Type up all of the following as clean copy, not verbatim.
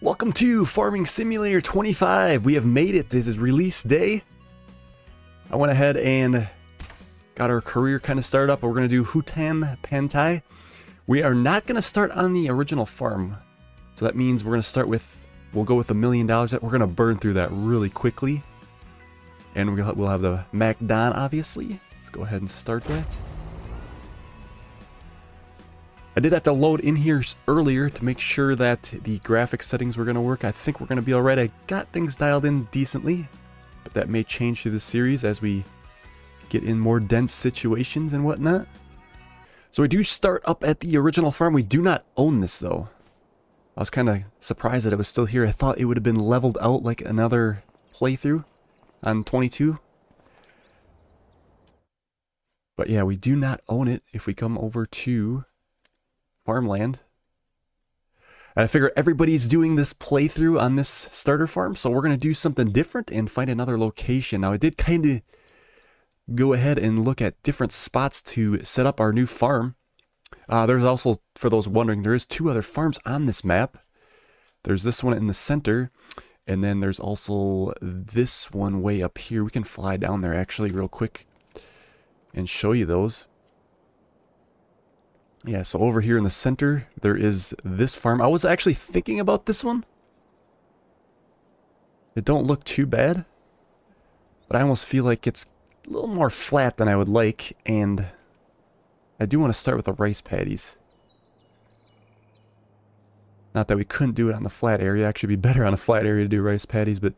Welcome to Farming Simulator 25. We have made it. This is release day. I went ahead and got our career kind of started up. We're going to do Hutan Pantai. We are not going to start on the original farm. So that means we're going to start with, we'll go with $1 million. We're going to burn through that really quickly. And we'll have the MacDon, obviously. Let's go ahead and start that. I did have to load in here earlier to make sure that the graphics settings were going to work. I think we're going to be alright. I got things dialed in decently, but that may change through the series as we get in more dense situations and whatnot. So we do start up at the original farm. We do not own this though. I was kind of surprised that it was still here. I thought it would have been leveled out like another playthrough on 22. But yeah, we do not own it. If we come over to farmland, and I figure everybody's doing this playthrough on this starter farm, so we're going to do something different and find another location. Now I did kind of go ahead and look at different spots to set up our new farm. There's also, for those wondering, there is 2 other farms on this map. There's this one in the center, and then there's also this one way up here. We can fly down there actually real quick and show you those. Yeah, so over here in the center, there is this farm. I was actually thinking about this one. It don't look too bad, but I almost feel like it's a little more flat than I would like, and I do want to start with the rice paddies. Not that we couldn't do it on the flat area. Actually, it'd be better on a flat area to do rice paddies, but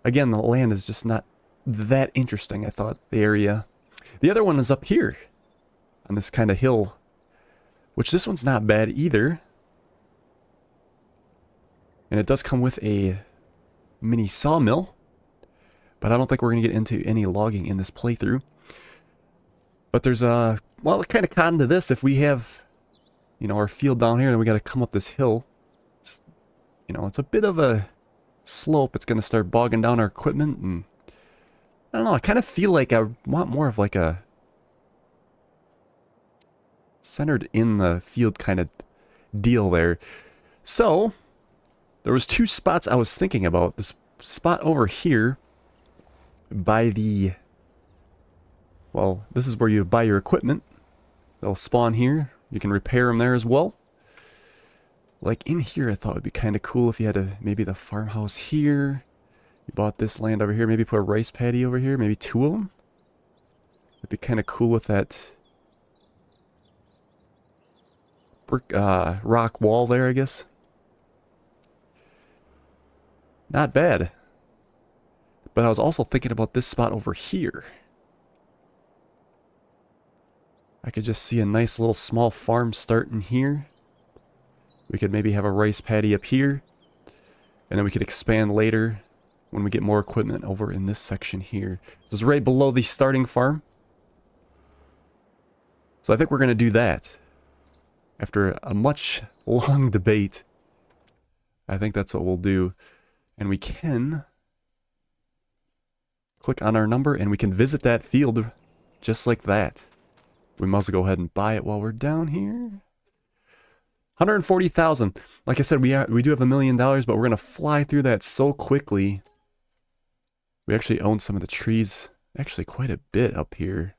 again, the land is just not that interesting, I thought, the area. The other one is up here on this kind of hill, which this one's not bad either. And it does come with a mini sawmill, but I don't think we're going to get into any logging in this playthrough. But there's a, well, kind of con to this. If we have, you know, our field down here, then we got to come up this hill. It's, you know, it's a bit of a slope. It's going to start bogging down our equipment, and I don't know, I kind of feel like I want more of like a centered in the field kind of deal there. So there was 2 spots I was thinking about. This spot over here by the, well, this is where you buy your equipment. They'll spawn here. You can repair them there as well. Like in here, I thought it would be kind of cool if you had a, maybe the farmhouse here. You bought this land over here. Maybe put a rice paddy over here. Maybe 2 of them. It'd be kind of cool with that brick, rock wall there, I guess. Not bad. But I was also thinking about this spot over here. I could just see a nice little small farm starting here. We could maybe have a rice paddy up here, and then we could expand later when we get more equipment over in this section here. This is right below the starting farm. So I think we're going to do that. After a much long debate, I think that's what we'll do. And we can click on our number and we can visit that field just like that. We must go ahead and buy it while we're down here. 140,000. Like I said, we do have $1 million, but we're going to fly through that so quickly. We actually own some of the trees, actually quite a bit up here.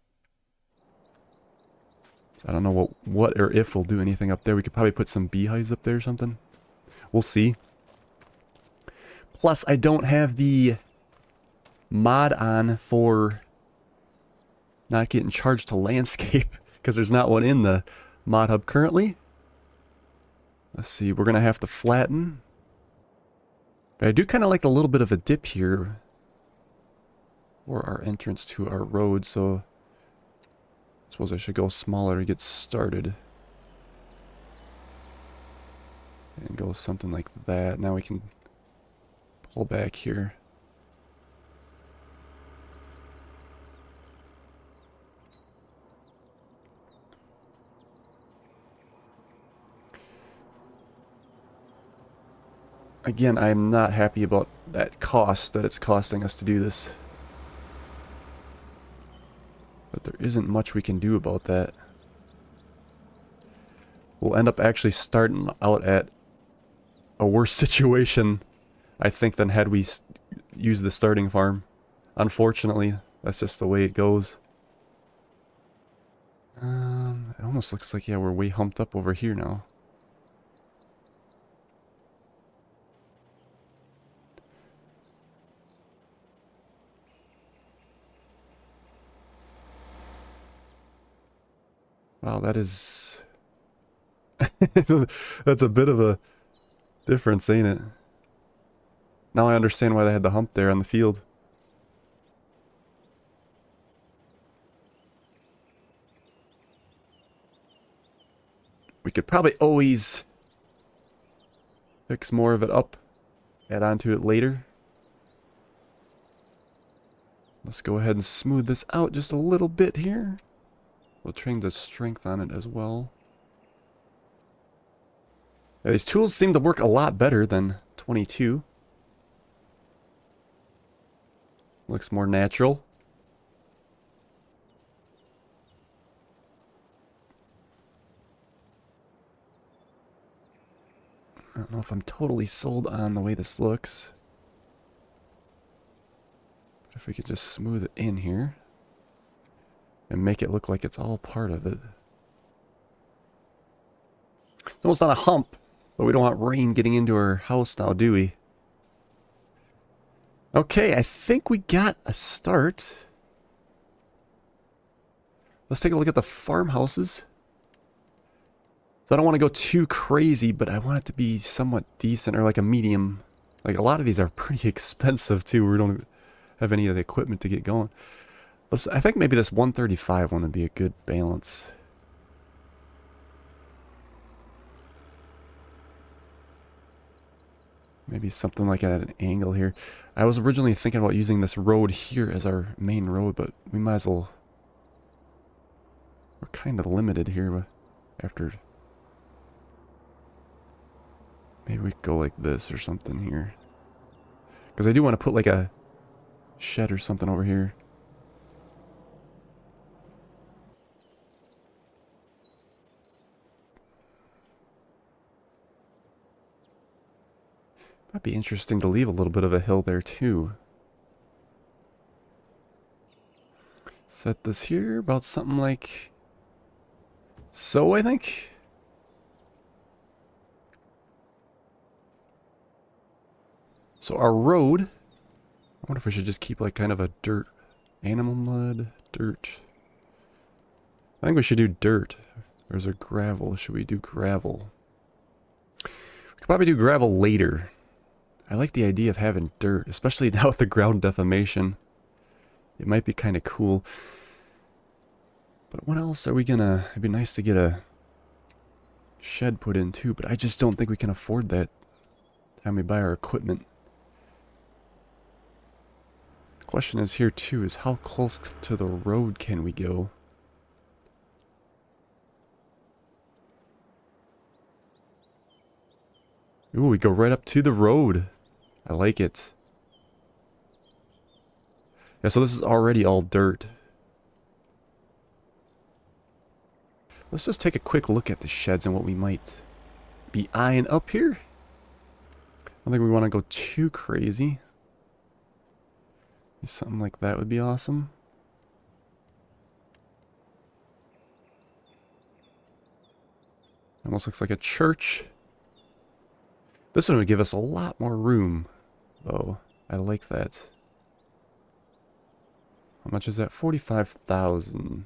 So I don't know what or if we'll do anything up there. We could probably put some beehives up there or something. We'll see. Plus, I don't have the mod on for not getting charged to landscape because there's not one in the mod hub currently. Let's see, we're going to have to flatten. But I do kind of like a little bit of a dip here for our entrance to our road, so I suppose I should go smaller to get started. And go something like that. Now we can pull back here. Again, I'm not happy about that cost that it's costing us to do this. But there isn't much we can do about that. We'll end up actually starting out at a worse situation, I think, than had we used the starting farm. Unfortunately, that's just the way it goes. It almost looks like, yeah, we're way humped up over here now. Wow, that is... That's a bit of a difference, ain't it? Now I understand why they had the hump there on the field. We could probably always fix more of it up, add on to it later. Let's go ahead and smooth this out just a little bit here. We'll train the strength on it as well. Yeah, these tools seem to work a lot better than 22. Looks more natural. I don't know if I'm totally sold on the way this looks. But if we could just smooth it in here and make it look like it's all part of it. It's almost on a hump, but we don't want rain getting into our house now, do we? Okay, I think we got a start. Let's take a look at the farmhouses. So I don't want to go too crazy, but I want it to be somewhat decent, or like a medium. Like, a lot of these are pretty expensive too. We don't have any of the equipment to get going. I think maybe this 135 one would be a good balance. Maybe something like at an angle here. I was originally thinking about using this road here as our main road, but we might as well... We're kind of limited here after... Maybe we could go like this or something here. Because I do want to put like a shed or something over here. Might be interesting to leave a little bit of a hill there too. Set this here about something like so, I think. So our road, I wonder if we should just keep like kind of a dirt, animal mud, dirt. I think we should do dirt. There's a gravel. Should we do gravel? We could probably do gravel later. I like the idea of having dirt, especially now with the ground defamation. It might be kind of cool. But what else are we gonna... It'd be nice to get a shed put in too, but I just don't think we can afford that time we buy our equipment. The question is here too, is how close to the road can we go? Ooh, we go right up to the road. I like it. Yeah, so this is already all dirt. Let's just take a quick look at the sheds and what we might be eyeing up here. I don't think we want to go too crazy. Something like that would be awesome. Almost looks like a church. This one would give us a lot more room, though. I like that. How much is that? 45,000.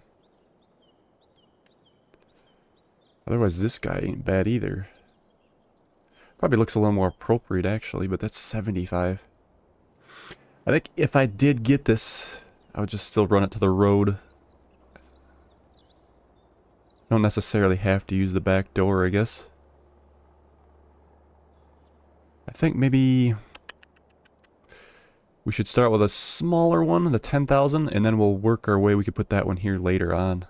Otherwise, this guy ain't bad either. Probably looks a little more appropriate, actually, but that's 75. I think if I did get this, I would just still run it to the road. Don't necessarily have to use the back door, I guess. I think maybe we should start with a smaller one, the 10,000, and then we'll work our way. We could put that one here later on.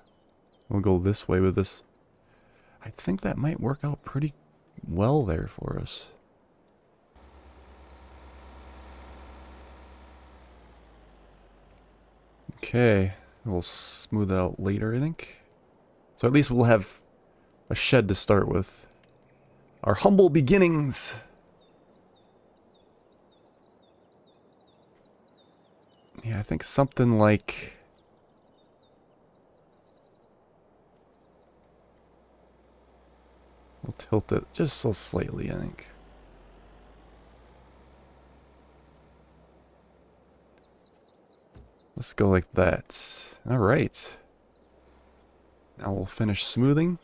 We'll go this way with this. I think that might work out pretty well there for us. Okay, we'll smooth it out later, I think. So at least we'll have a shed to start with. Our humble beginnings. Yeah, I think something like... We'll tilt it just so slightly, I think. Let's go like that. Alright. Now we'll finish smoothing.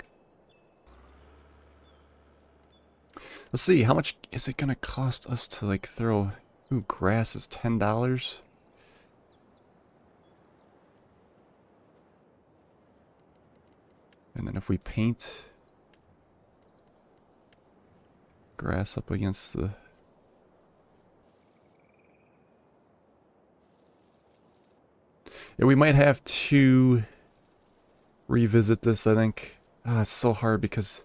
Let's see, how much is it gonna cost us to like throw... Ooh, grass is $10. And then if we paint grass up against the... Yeah, we might have to revisit this, I think. Ah, it's so hard because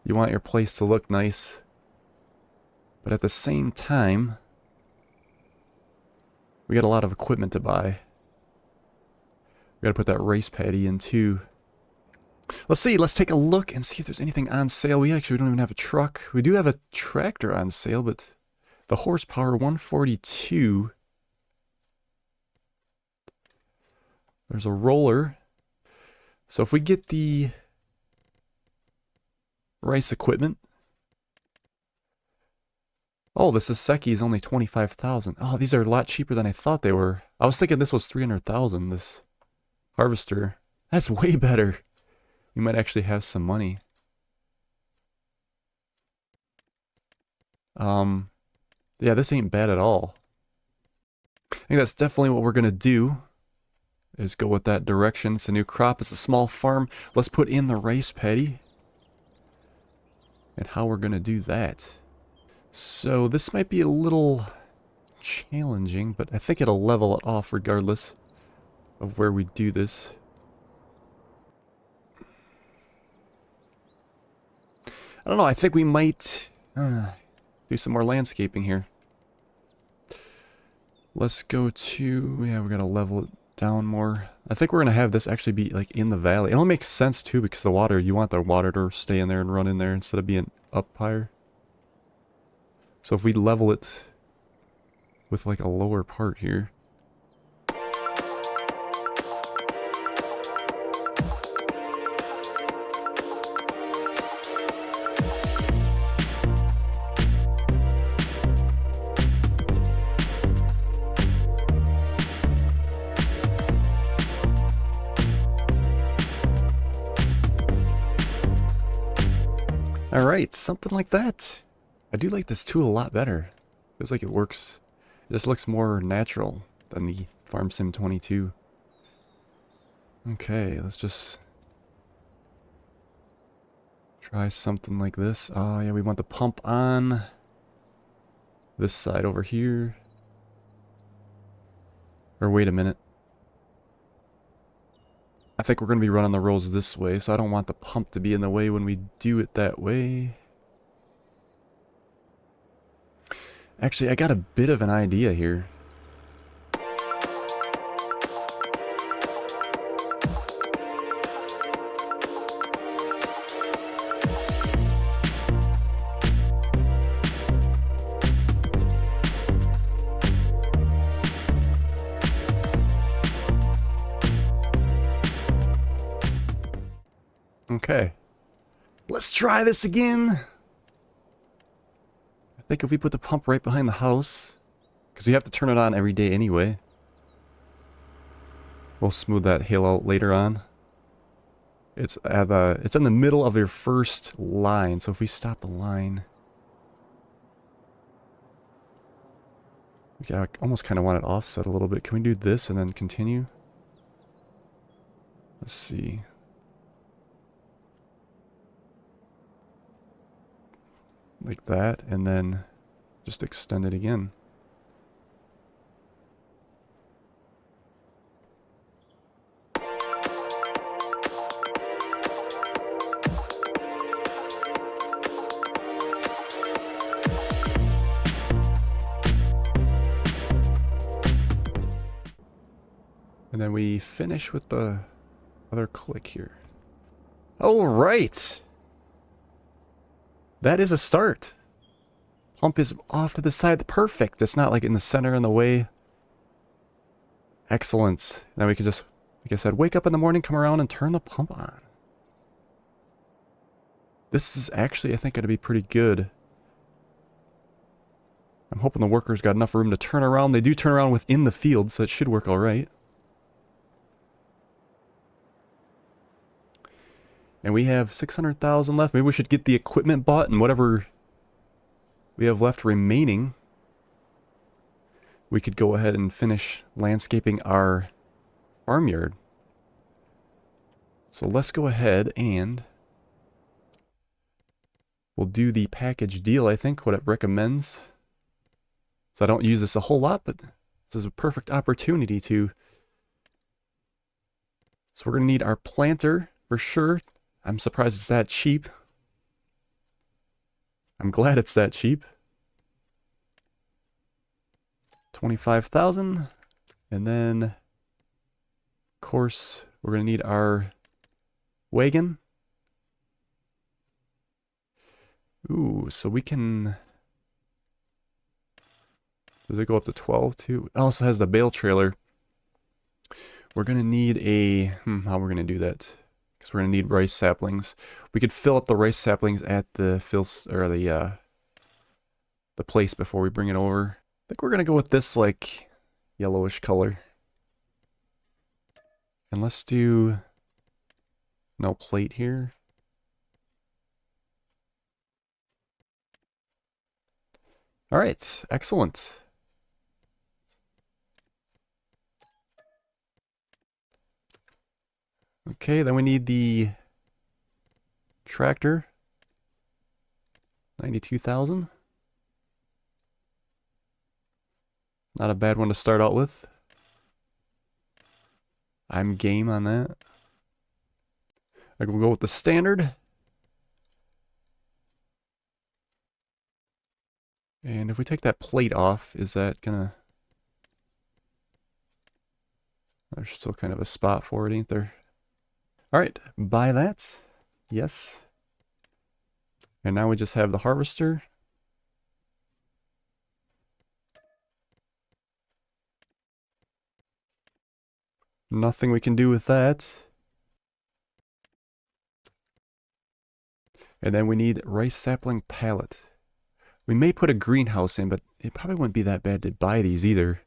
you want your place to look nice. But at the same time, we got a lot of equipment to buy. We gotta put that race paddy in too. Let's see, let's take a look and see if there's anything on sale. We actually don't even have a truck. We do have a tractor on sale, but the horsepower 142. There's a roller. So if we get the rice equipment. Oh, the Saseki is only 25,000. Oh, these are a lot cheaper than I thought they were. I was thinking this was 300,000, this harvester. That's way better. We might actually have some money. Yeah, this ain't bad at all. I think that's definitely what we're gonna do, is go with that direction. It's a new crop, it's a small farm. Let's put in the rice paddy. And how we're gonna do that. So this might be a little challenging, but I think it'll level it off regardless of where we do this. I don't know, I think we might do some more landscaping here. Let's go to, yeah, we're gonna level it down more. I think we're gonna have this actually be like in the valley. It only makes sense too because the water, you want the water to stay in there and run in there instead of being up higher. So if we level it with like a lower part here. Alright, something like that. I do like this tool a lot better. Feels like it works. It just looks more natural than the Farm Sim 22. Okay, let's just try something like this. Oh yeah, we want the pump on this side over here. Or wait a minute. I think we're going to be running the rows this way, so I don't want the pump to be in the way when we do it that way. Actually, I got a bit of an idea here. Okay. Let's try this again. I think if we put the pump right behind the house, because you have to turn it on every day anyway. We'll smooth that hill out later on. It's in the middle of your first line, so if we stop the line, yeah, I almost kind of want it offset a little bit. Can we do this and then continue? Let's see. Like that, and then just extend it again. And then we finish with the other click here. All right. That is a start. Pump is off to the side. Perfect. It's not like in the center in the way. Excellent. Now we can just, like I said, wake up in the morning, come around and turn the pump on. This is actually, I think, going to be pretty good. I'm hoping the workers got enough room to turn around. They do turn around within the field, so it should work all right. And we have 600,000 left. Maybe we should get the equipment bought and whatever we have left remaining, we could go ahead and finish landscaping our farmyard. So let's go ahead and we'll do the package deal, I think, what it recommends. So I don't use this a whole lot, but this is a perfect opportunity to. So we're going to need our planter for sure. I'm surprised it's that cheap. I'm glad it's that cheap. 25,000. And then, of course, we're going to need our wagon. Ooh, so we can. Does it go up to 12 too? It also has the bale trailer. We're going to need a. How we're going to do that? Because we're going to need rice saplings. We could fill up the rice saplings at the the place before we bring it over. I think we're going to go with this like yellowish color. And let's do no plate here. All right, excellent. Okay, then we need the tractor. 92,000. Not a bad one to start out with. I'm game on that. I can go with the standard. And if we take that plate off, is that gonna... There's still kind of a spot for it, ain't there? Alright, buy that. Yes. And now we just have the harvester. Nothing we can do with that. And then we need rice sapling pallet. We may put a greenhouse in, but it probably wouldn't be that bad to buy these either.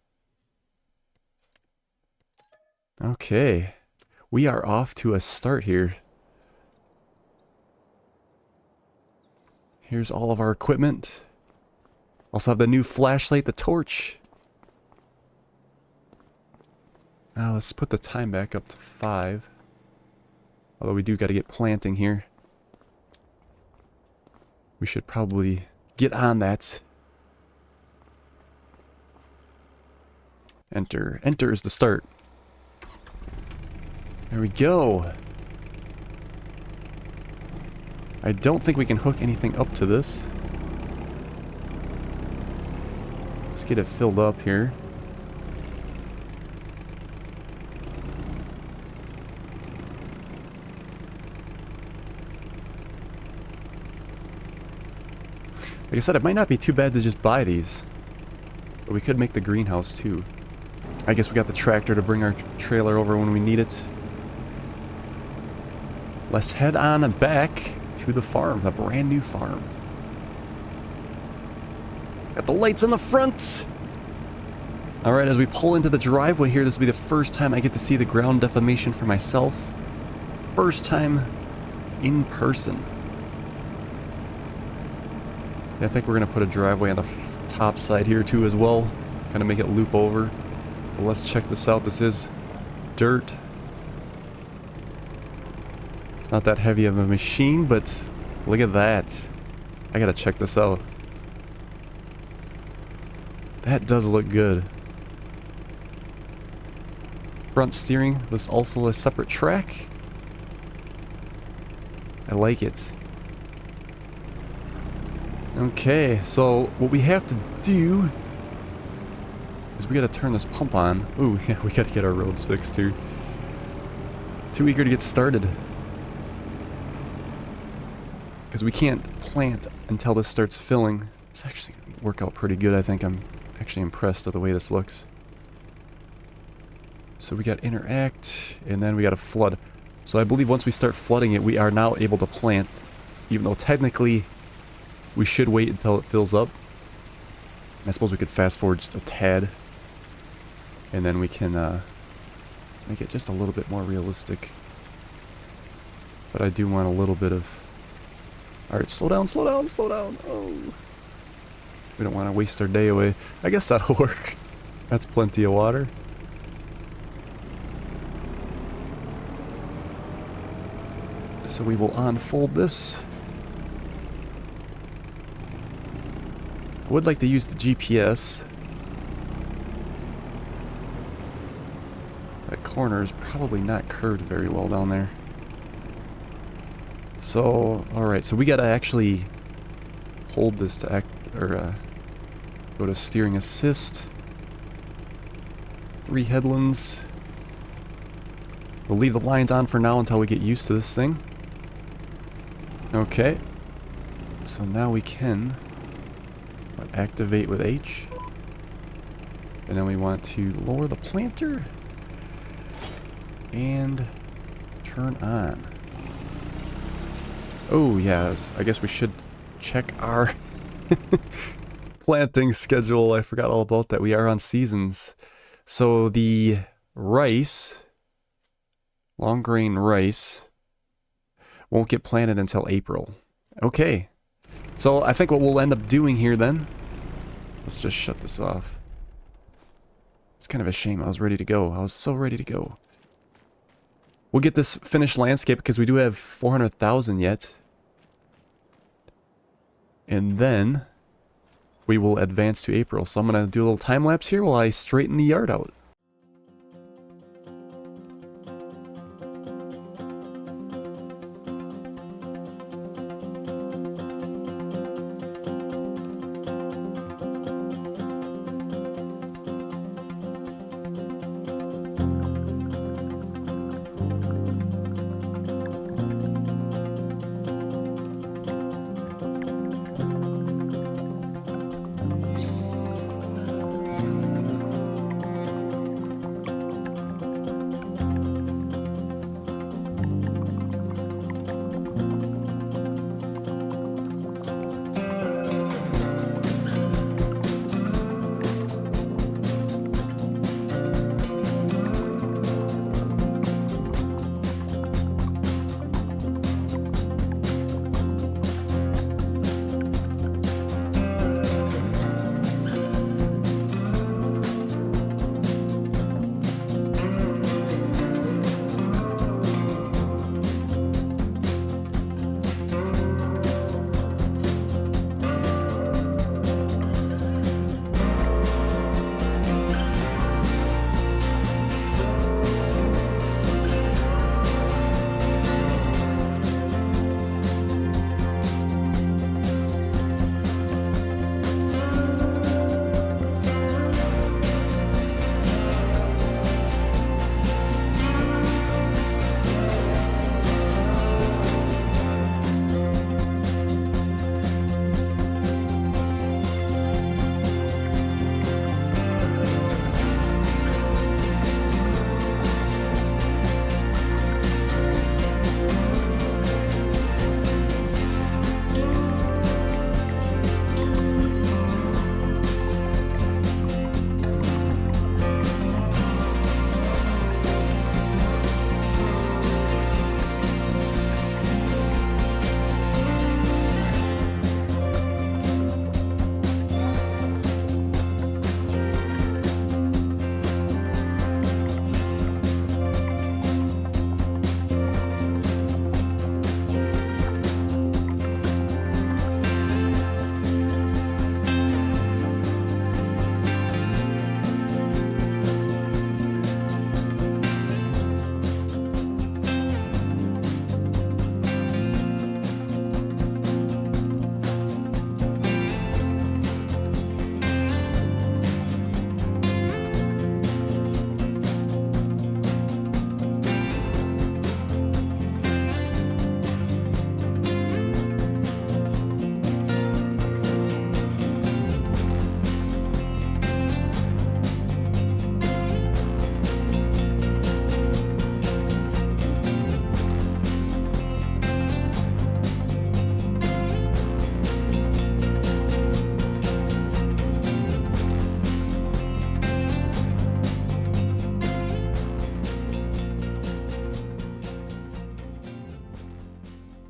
Okay. We are off to a start here. Here's all of our equipment. Also have the new flashlight, the torch. Now let's put the time back up to 5. Although we do got to get planting here. We should probably get on that. Enter. Enter is the start. There we go. I don't think we can hook anything up to this. Let's get it filled up here. Like I said, it might not be too bad to just buy these. But we could make the greenhouse too. I guess we got the tractor to bring our trailer over when we need it. Let's head on back to the farm, the brand new farm. Got the lights in the front. Alright, as we pull into the driveway here, this will be the first time I get to see the ground deformation for myself. First time in person. I think we're going to put a driveway on the top side here too as well. Kind of make it loop over. But let's check this out. This is dirt. It's not that heavy of a machine, but look at that. I gotta check this out. That does look good. Front steering was also a separate track. I like it. Okay, so what we have to do is we gotta turn this pump on. Ooh, yeah, we gotta get our roads fixed too. Too eager to get started. Because we can't plant until this starts filling. It's actually going to work out pretty good, I think. I'm actually impressed with the way this looks. So we got interact, and then we got a flood. So I believe once we start flooding it, we are now able to plant, even though technically we should wait until it fills up. I suppose we could fast forward just a tad, and then we can make it just a little bit more realistic. But I do want a little bit of... Alright, slow down, slow down, slow down. Oh. We don't want to waste our day away. I guess that'll work. That's plenty of water. So we will unfold this. I would like to use the GPS. That corner is probably not curved very well down there. So, alright, so we gotta actually hold this to act, or go to steering assist. 3 headlands. We'll leave the lines on for now until we get used to this thing. Okay. So now we can activate with H. And then we want to lower the planter. And turn on. Oh, yes. I guess we should check our planting schedule. I forgot all about that. We are on seasons. So the rice, long grain rice, won't get planted until April. Okay. So I think what we'll end up doing here then, let's just shut this off. It's kind of a shame. I was ready to go. I was so ready to go. We'll get this finished landscape because we do have 400,000 yet. And then we will advance to April. So I'm going to do a little time lapse here while I straighten the yard out.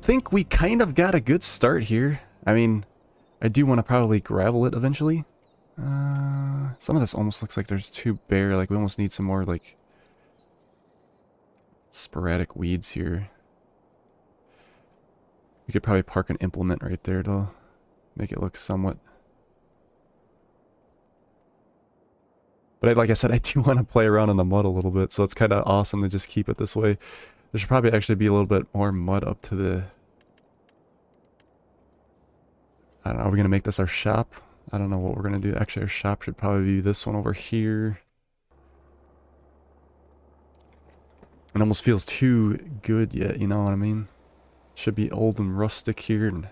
think we kind of got a good start here. I mean, I do want to probably gravel it eventually. Some of this almost looks like there's too bare. Like, we almost need some more, like, sporadic weeds here. We could probably park an implement right there to make it look somewhat. But like I said, I do want to play around in the mud a little bit, so it's kind of awesome to just keep it this way. There should probably actually be a little bit more mud up to the... I don't know, are we going to make this our shop? I don't know what we're going to do. Actually, our shop should probably be this one over here. It almost feels too good yet, you know what I mean? Should be old and rustic here. And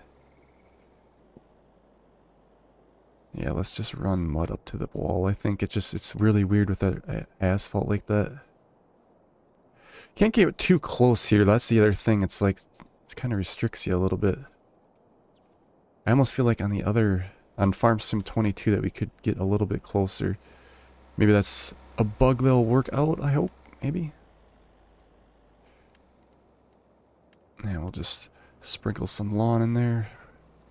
yeah, let's just run mud up to the wall. I think it's really weird with that asphalt like that. Can't get too close here. That's the other thing. It's like, it kind of restricts you a little bit. I almost feel like on Farm Sim 22 that we could get a little bit closer. Maybe that's a bug that'll work out, I hope. Maybe. Yeah, we'll just sprinkle some lawn in there.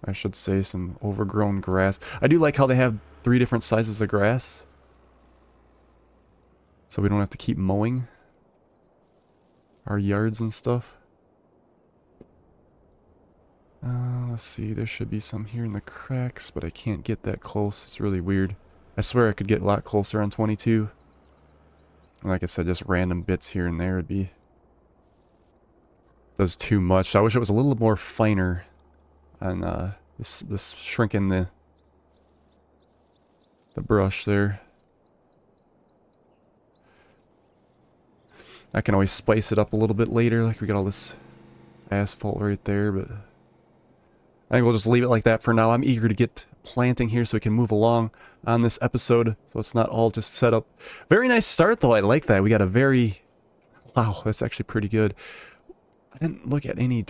I should say some overgrown grass. I do like how they have 3 different sizes of grass. So we don't have to keep mowing our yards and stuff. Let's see, there should be some here in the cracks, but I can't get that close. It's really weird. I swear I could get a lot closer on 22. And like I said, just random bits here and there would be... does too much. I wish it was a little more finer on this shrinking the brush there. I can always spice it up a little bit later, like we got all this asphalt right there, but I think we'll just leave it like that for now. I'm eager to get planting here so we can move along on this episode, so it's not all just set up. Very nice start though, I like that. We got a very... wow, that's actually pretty good. I didn't look at any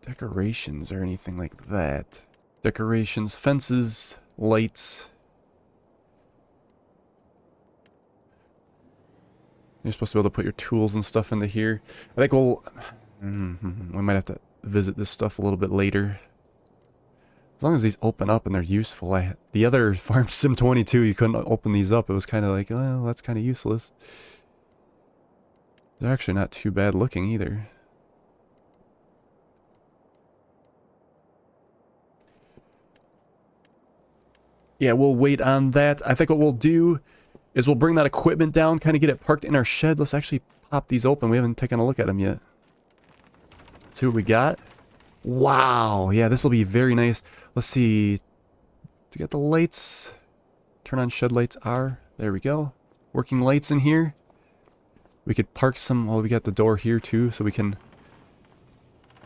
decorations or anything like that. Decorations, fences, lights. You're supposed to be able to put your tools and stuff into here. I think we might have to visit this stuff a little bit later. As long as these open up and they're useful. The other Farm Sim 22, you couldn't open these up. It was kind of like, well, that's kind of useless. They're actually not too bad looking either. Yeah, we'll wait on that. I think what we'll do is we'll bring that equipment down, kind of get it parked in our shed. Let's actually pop these open. We haven't taken a look at them yet. Let's see what we got. Wow. Yeah, this will be very nice. Let's see. To get the lights. Turn on shed lights R. There we go. Working lights in here. We could park some. Well, we got the door here too, so we can...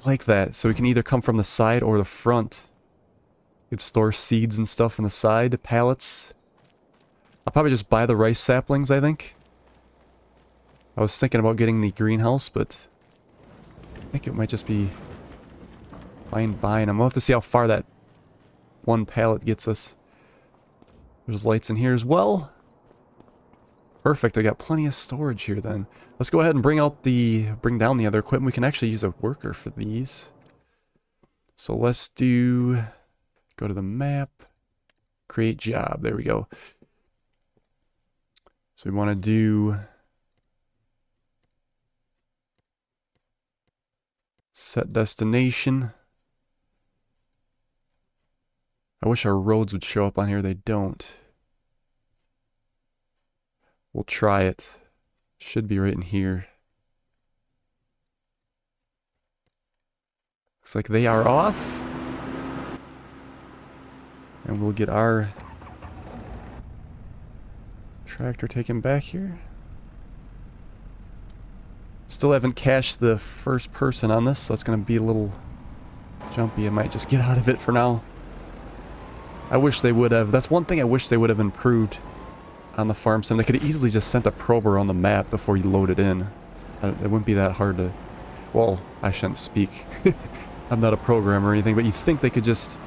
like that. So we can either come from the side or the front. You could store seeds and stuff on the side. Pallets. I'll probably just buy the rice saplings, I think. I was thinking about getting the greenhouse, but I think it might just be fine buying them. We'll have to see how far that one pallet gets us. There's lights in here as well. Perfect, I got plenty of storage here then. Let's go ahead and bring down the other equipment. We can actually use a worker for these. So let's go to the map, create job, there we go. So we want to do set destination. I wish our roads would show up on here, they don't. We'll try it. Should be right in here. Looks like they are off. And we'll get our tractor taken back here. Still haven't cached the first person on this, so it's going to be a little jumpy. I might just get out of it for now. I wish they would have. That's one thing I wish they would have improved on the Farm Sim. They could have easily just sent a prober on the map before you load it in. It wouldn't be that hard to... well, I shouldn't speak. I'm not a programmer or anything, but you think they could just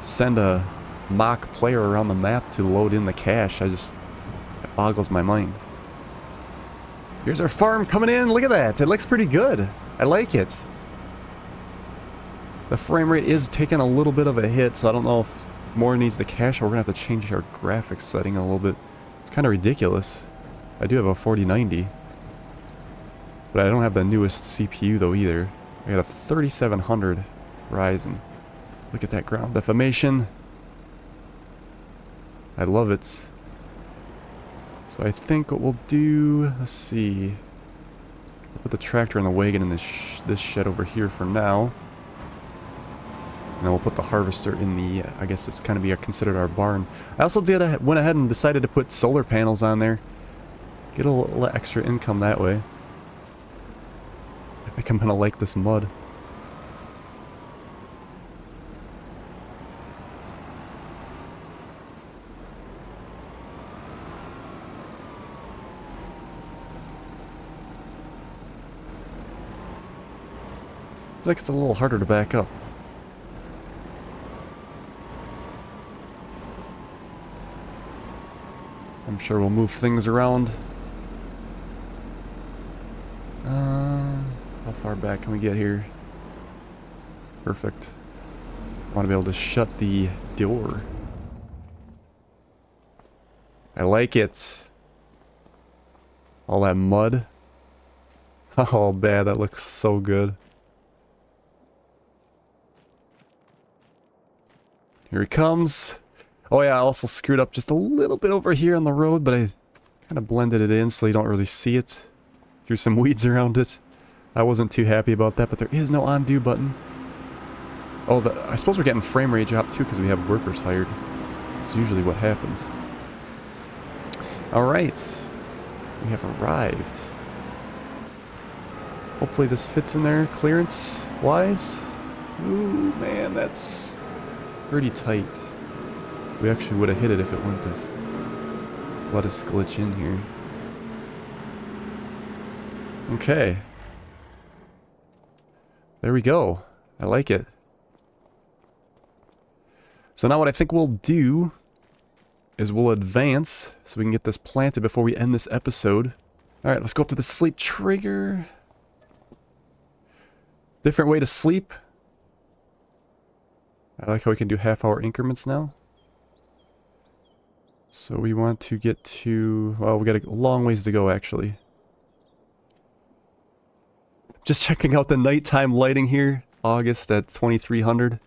send a mock player around the map to load in the cache. It boggles my mind. Here's our farm coming in. Look at that. It looks pretty good. I like it. The frame rate is taking a little bit of a hit, so I don't know if more needs to cache or we're going to have to change our graphics setting a little bit. It's kind of ridiculous. I do have a 4090. But I don't have the newest CPU though either. I got a 3700 Ryzen. Look at that ground deformation. I love it. So I think what we'll do, let's see. We'll put the tractor and the wagon in this shed over here for now. And then we'll put the harvester in the, I guess it's kind of considered our barn. I also went ahead and decided to put solar panels on there. Get a little extra income that way. I think I'm gonna like this mud. Like it's a little harder to back up. I'm sure we'll move things around. How far back can we get here? Perfect. I want to be able to shut the door. I like it. All that mud. Oh, bad. That looks so good. Here he comes. Oh yeah, I also screwed up just a little bit over here on the road, but I kind of blended it in so you don't really see it. Threw some weeds around it. I wasn't too happy about that, but there is no undo button. Oh, I suppose we're getting frame rate drop too because we have workers hired. It's usually what happens. Alright. We have arrived. Hopefully this fits in there clearance-wise. Ooh, man, that's pretty tight. We actually would have hit it if it wouldn't have let us glitch in here. Okay. There we go. I like it. So now what I think we'll do is we'll advance so we can get this planted before we end this episode. Alright, let's go up to the sleep trigger. Different way to sleep. I like how we can do half-hour increments now. So we want to get to... well, we got a long ways to go, actually. Just checking out the nighttime lighting here. August at 2300.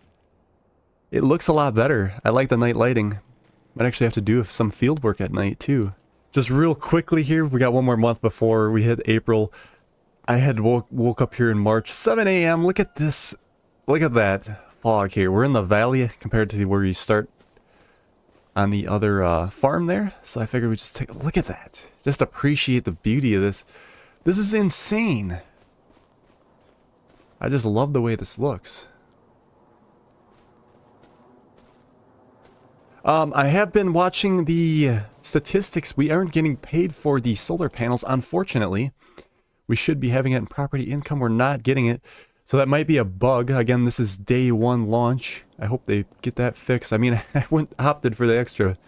It looks a lot better. I like the night lighting. Might actually have to do some field work at night, too. Just real quickly here, we got one more month before we hit April. I had woke up here in March. 7 a.m. Look at this. Look at that fog here. We're in the valley compared to where you start on the other farm there. So I figured we'd just take a look at that. Just appreciate the beauty of this. This is insane. I just love the way this looks. I have been watching the statistics. We aren't getting paid for the solar panels, unfortunately. We should be having it in property income. We're not getting it. So that might be a bug. Again, this is day one launch. I hope they get that fixed. I mean, I opted for the extra,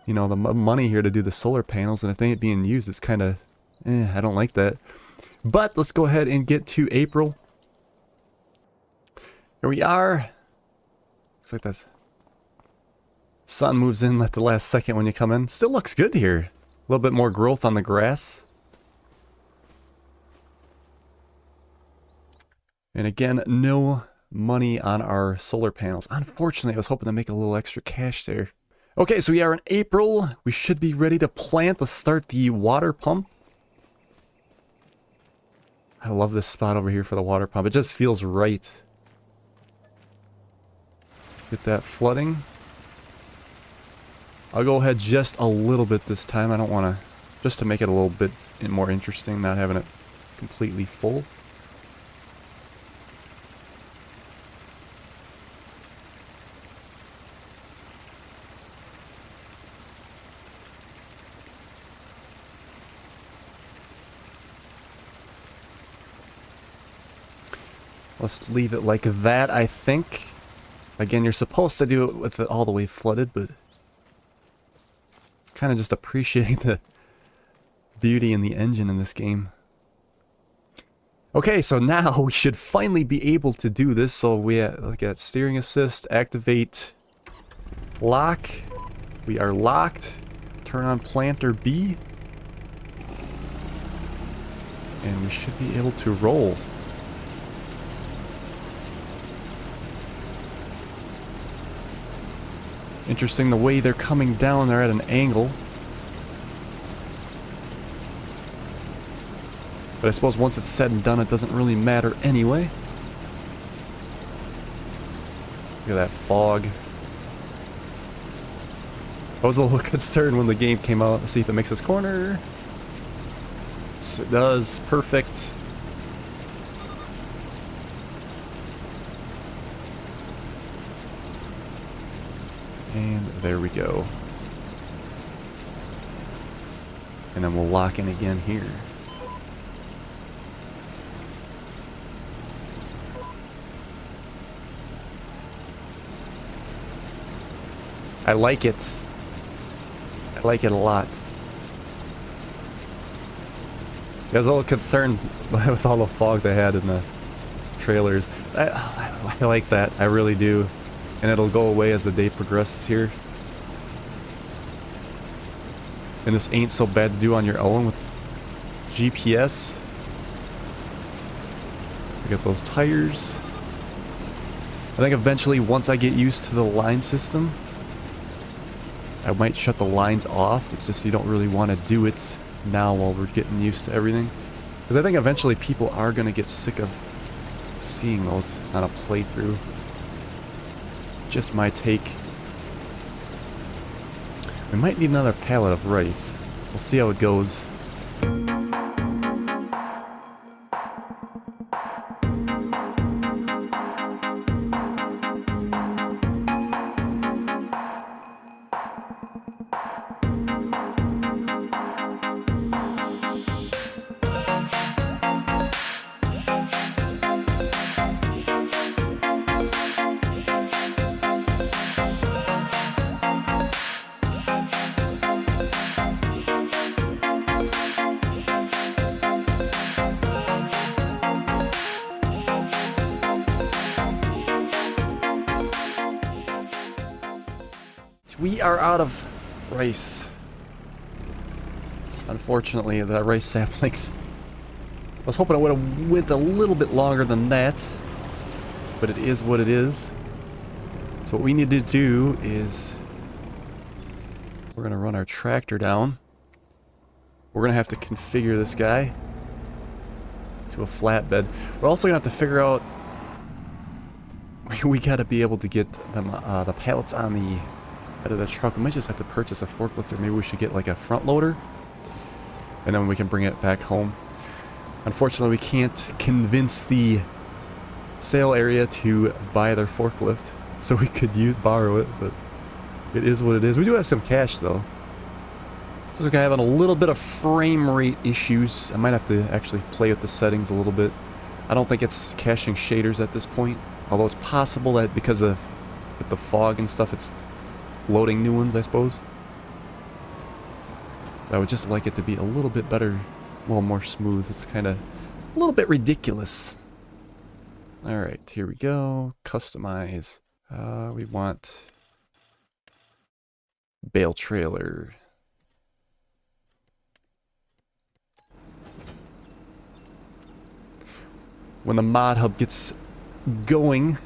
you know, the money here to do the solar panels. And if they ain't being used, it's kind of, I don't like that. But let's go ahead and get to April. Here we are. Looks like that sun moves in at the last second when you come in. Still looks good here. A little bit more growth on the grass. And again, no money on our solar panels. Unfortunately, I was hoping to make a little extra cash there. Okay, so we are in April. We should be ready to plant. Let's start the water pump. I love this spot over here for the water pump. It just feels right. Get that flooding. I'll go ahead just a little bit this time. I don't want to, just to make it a little bit more interesting, not having it completely full. Let's leave it like that, I think. Again, you're supposed to do it with it all the way flooded, but kind of just appreciating the beauty in the engine in this game. Okay, so now we should finally be able to do this. So we look at steering assist, activate lock. We are locked. Turn on planter B. And we should be able to roll. Interesting the way they're coming down, they're at an angle. But I suppose once it's said and done, it doesn't really matter anyway. Look at that fog. I was a little concerned when the game came out. Let's see if it makes this corner. Yes, it does. Perfect. And there we go. And then we'll lock in again here. I like it. I like it a lot. I was a little concerned with all the fog they had in the trailers. I like that. I really do. And it'll go away as the day progresses here. And this ain't so bad to do on your own with GPS. We got those tires. I think eventually, once I get used to the line system, I might shut the lines off. It's just you don't really want to do it now while we're getting used to everything. Because I think eventually people are going to get sick of seeing those on a playthrough. Just my take. We might need another pallet of rice. We'll see how it goes. We are out of rice. Unfortunately, the rice saplings. I was hoping it would have went a little bit longer than that, but it is what it is. So what we need to do is we're gonna run our tractor down. We're gonna have to configure this guy to a flatbed. We're also gonna have to figure out we gotta be able to get them the pallets on the out of the truck. We might just have to purchase a forklift, or maybe we should get like a front loader and then we can bring it back home. Unfortunately, we can't convince the sale area to buy their forklift, so we could borrow it, but it is what it is. We do have some cash though. So we're having a little bit of frame rate issues. I might have to actually play with the settings a little bit. I don't think it's caching shaders at this point, although it's possible that because of with the fog and stuff, it's loading new ones, I suppose. I would just like it to be a little bit better, well, more smooth. It's kind of a little bit ridiculous. Alright, here we go. Customize. We want bale trailer. When the mod hub gets going,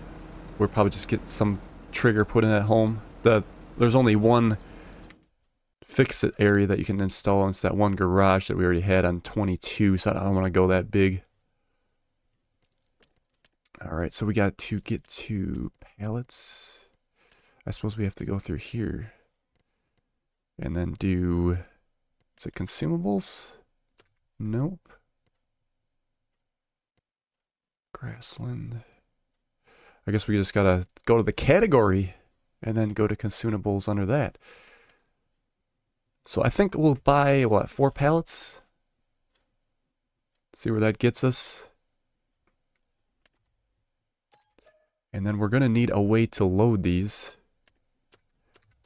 we'll probably just get some trigger put in at home. There's only one fix-it area that you can install, and it's that one garage that we already had on 22, so I don't want to go that big. Alright, so we got to get to pallets. I suppose we have to go through here. And then do... is it consumables? Nope. Grassland. I guess we just gotta go to the category and then go to consumables under that. So I think we'll buy, what, 4 pallets? See where that gets us. And then we're gonna need a way to load these.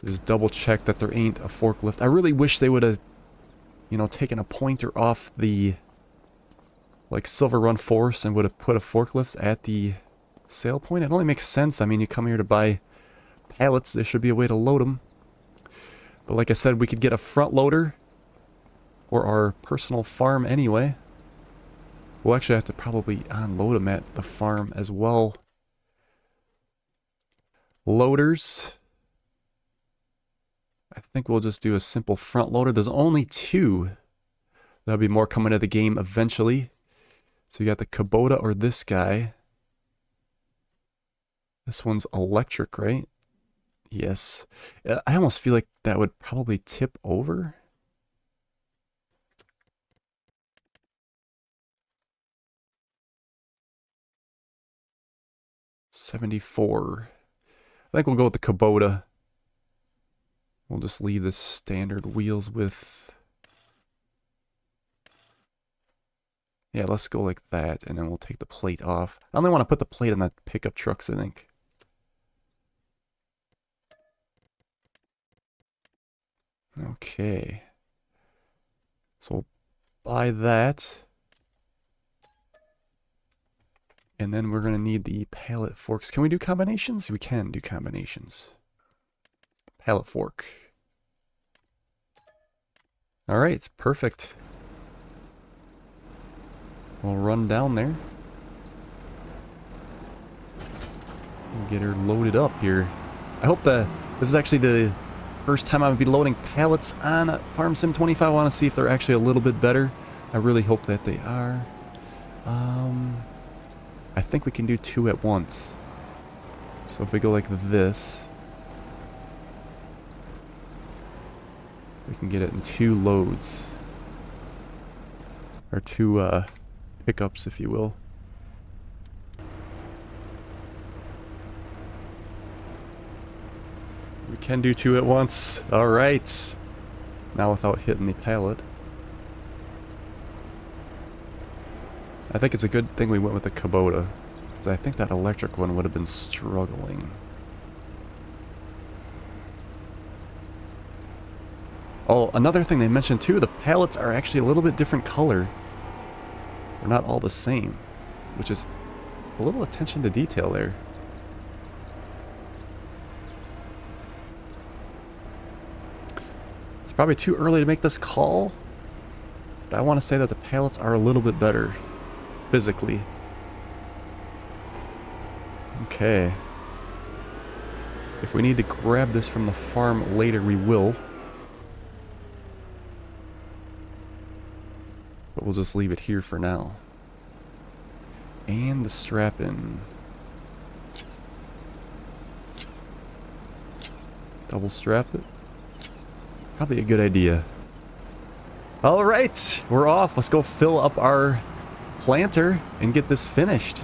Just double check that there ain't a forklift. I really wish they would have, you know, taken a pointer off the like Silver Run Forest and would have put a forklift at the sale point. It only makes sense. I mean, you come here to buy pallets, there should be a way to load them. But like I said, we could get a front loader or our personal farm anyway. We'll actually have to probably unload them at the farm as well. Loaders. I think we'll just do a simple front loader. There's only 2. There'll be more coming to the game eventually. So you got the Kubota or this guy. This one's electric, right? Yes. I almost feel like that would probably tip over. $74. I think we'll go with the Kubota. We'll just leave the standard wheels with... Yeah, let's go like that, and then we'll take the plate off. I only want to put the plate on the pickup trucks, I think. Okay. So we'll buy that. And then we're going to need the pallet forks. Can we do combinations? We can do combinations. Pallet fork. All right, perfect. We'll run down there. And get her loaded up here. I hope this is actually the first time I would be loading pallets on Farm Sim 25. I want to see if they're actually a little bit better. I really hope that they are. I think we can do 2 at once. So if we go like this, we can get it in 2 loads. Or 2 pickups, if you will. We can do 2 at once. Alright. Now without hitting the pallet. I think it's a good thing we went with the Kubota, because I think that electric one would have been struggling. Oh, another thing they mentioned too, the pallets are actually a little bit different color. They're not all the same, which is a little attention to detail there. It's probably too early to make this call, but I want to say that the pallets are a little bit better. Physically. Okay. If we need to grab this from the farm later, we will. But we'll just leave it here for now. And the strap-in. Double strap it. Probably a good idea. Alright, we're off. Let's go fill up our planter and get this finished.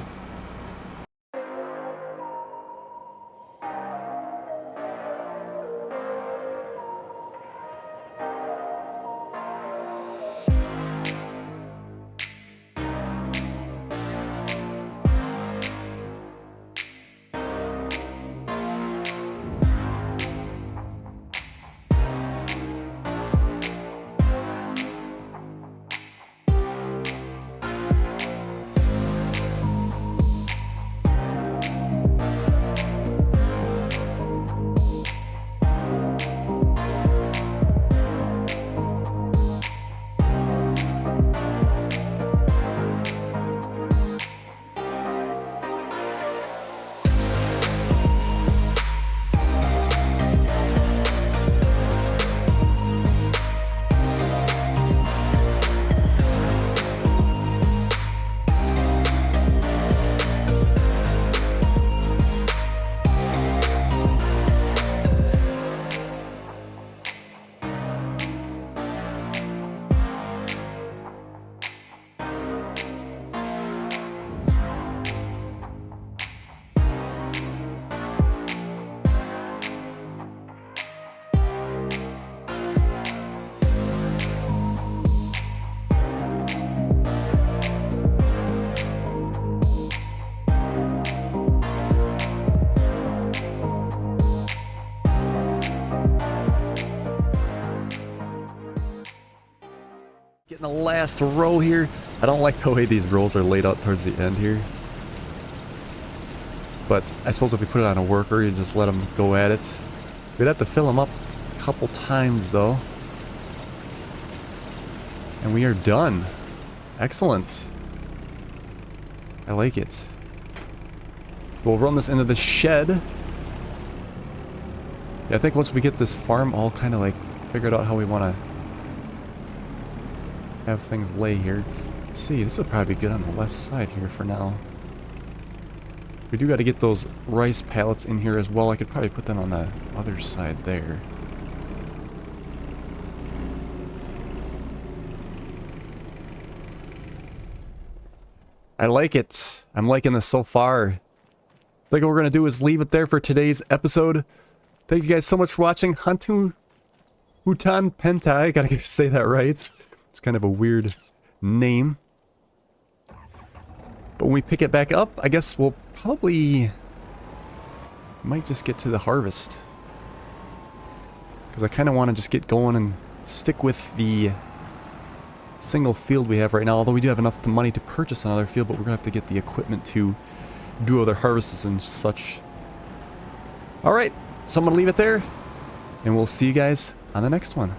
Getting the last row here. I don't like the way these rows are laid out towards the end here. But I suppose if we put it on a worker, you just let them go at it. We'd have to fill them up a couple times though. And we are done. Excellent. I like it. We'll run this into the shed. Yeah, I think once we get this farm all kind of like figured out how we want to have things lay here. Let's see, this will probably be good on the left side here for now. We do got to get those rice pallets in here as well. I could probably put them on the other side there. I like it. I'm liking this so far. I think what we're going to do is leave it there for today's episode. Thank you guys so much for watching. Hutan Pantai. Gotta say that right. It's kind of a weird name. But when we pick it back up, I guess we'll probably might just get to the harvest. Because I kind of want to just get going and stick with the single field we have right now. Although we do have enough money to purchase another field, but we're going to have to get the equipment to do other harvests and such. Alright, so I'm going to leave it there. And we'll see you guys on the next one.